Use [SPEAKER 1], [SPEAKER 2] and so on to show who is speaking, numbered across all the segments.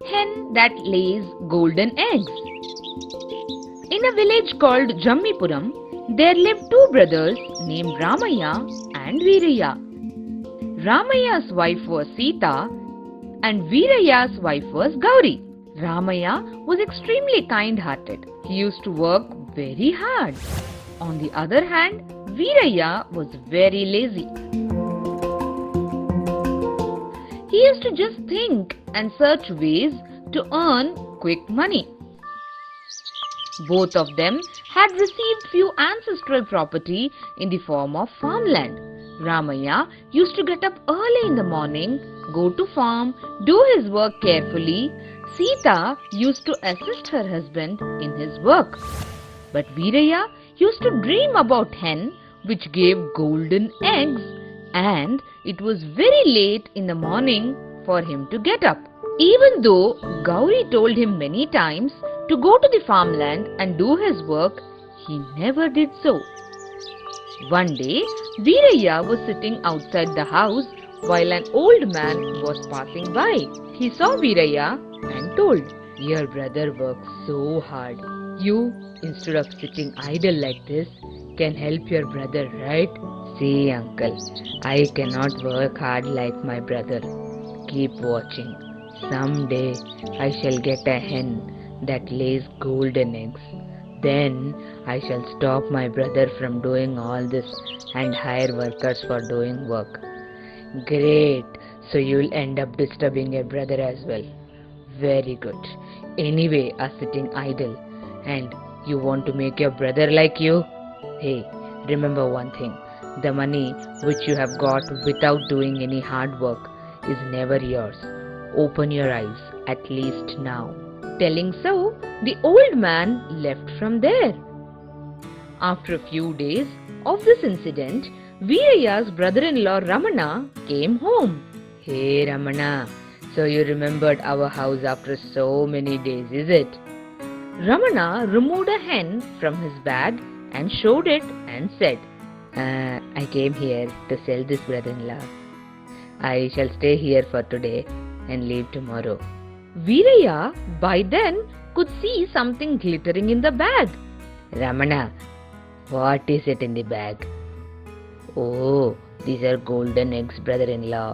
[SPEAKER 1] hen that lays golden eggs. In a village called Jammipuram, there lived two brothers named Ramaya and Veeraya. Ramaya's wife was Sita and Veeraya's wife was Gauri. Ramaya was extremely kind-hearted. He used to work very hard. On the other hand, Veeraya was very lazy. He used to just think and search ways to earn quick money. Both of them had received few ancestral property in the form of farmland. Ramaya used to get up early in the morning, go to farm, do his work carefully. Sita used to assist her husband in his work. But Veeraya used to dream about hen which gave golden eggs, and it was very late in the morning for him to get up. Even though Gauri told him many times to go to the farmland and do his work, he never did so. One day, Veeraya was sitting outside the house while an old man was passing by. He saw Veeraya and told, "Your brother works so hard. You, instead of sitting idle like this, can help your brother, right? See, uncle, I cannot work hard like my brother. Keep watching. Someday I shall get a hen that lays golden eggs. Then I shall stop my brother from doing all this and hire workers for doing work." "Great, so you'll end up disturbing your brother as well. Very good. Anyway, are sitting idle and you want to make your brother like you? Hey, remember one thing. The money which you have got without doing any hard work is never yours. Open your eyes, at least now." Telling so, the old man left from there. After a few days of this incident, Veeraya's brother-in-law Ramana came home. "Hey Ramana, so you remembered our house after so many days, is it?" Ramana removed a hen from his bag and showed it and said, "I came here to sell this, brother-in-law. I shall stay here for today and leave tomorrow." Veeraya by then could see something glittering in the bag. "Ramana, what is it in the bag?" "Oh, these are golden eggs, brother-in-law."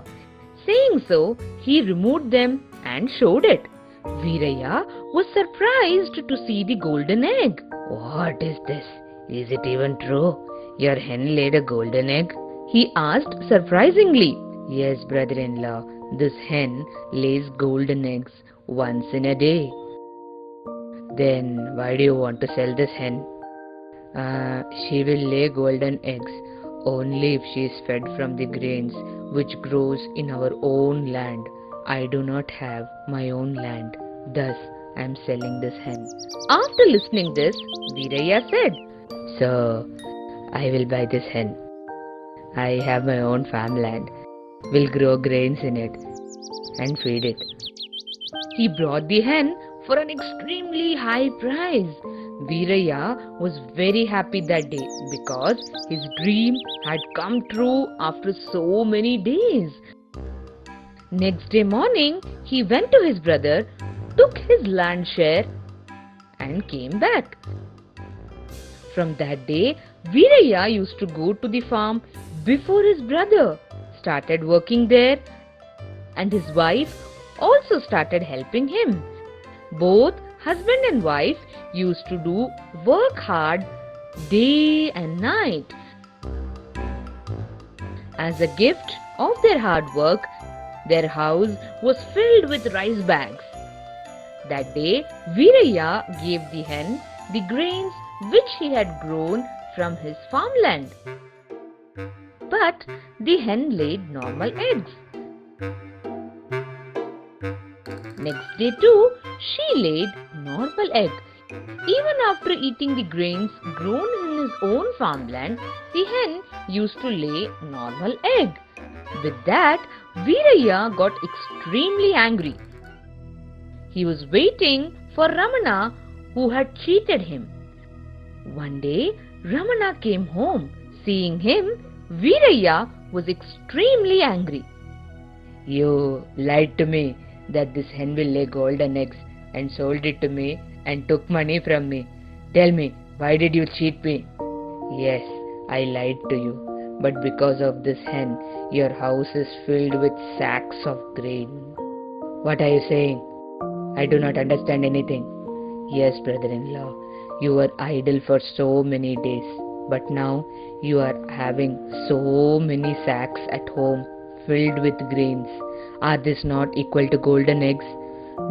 [SPEAKER 1] Saying so, he removed them and showed it. Veeraya was surprised to see the golden egg. "What is this? Is it even true? Your hen laid a golden egg?" he asked surprisingly. "Yes, brother-in-law, this hen lays golden eggs once in a day." "Then why do you want to sell this hen?" She will lay golden eggs only if she is fed from the grains which grows in our own land. I do not have my own land. Thus, I am selling this hen." After listening this, Veeraya said, "So, I will buy this hen. I have my own farmland. Will grow grains in it and feed it." He brought the hen for an extremely high price. Veeraya was very happy that day because his dream had come true after so many days. Next day morning, he went to his brother, took his land share and came back. From that day, Veeraya used to go to the farm before his brother started working there, and his wife also started helping him. Both husband and wife used to do work hard day and night. As a gift of their hard work, their house was filled with rice bags. That day, Veeraya gave the hen the grains which he had grown from his farmland. But the hen laid normal eggs. Next day too, she laid normal egg. Even after eating the grains grown in his own farmland, the hen used to lay normal egg. With that, Veeraya got extremely angry. He was waiting for Ramana, who had cheated him. One day, Ramana came home. Seeing him, Veeraya was extremely angry. "You lied to me
[SPEAKER 2] that this hen will lay golden eggs and sold it to me and took money from me. Tell me, why did you cheat me? Yes, I lied to you, but because of this hen, your house is filled with sacks of grain. What are you saying? I do not understand anything. Yes, brother-in-law, you were idle for so many days, but now you are having so many sacks at home filled with grains. Are this not equal to golden eggs?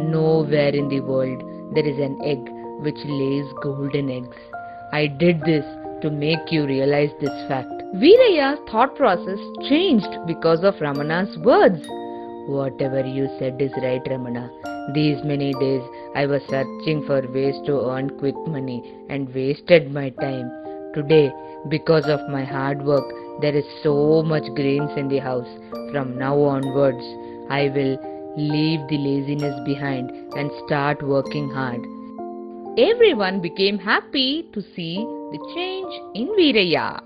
[SPEAKER 2] Nowhere in the world there is an egg which lays golden eggs. I did this to make you realize this fact.
[SPEAKER 1] Veeraya's thought process changed because of Ramana's words.
[SPEAKER 2] Whatever you said is right, Ramana. These many days I was searching for ways to earn quick money and wasted my time. Today, because of my hard work, there is so much grains in the house. From now onwards, I will leave the laziness behind and start working hard.
[SPEAKER 1] Everyone became happy to see the change in Veeraya.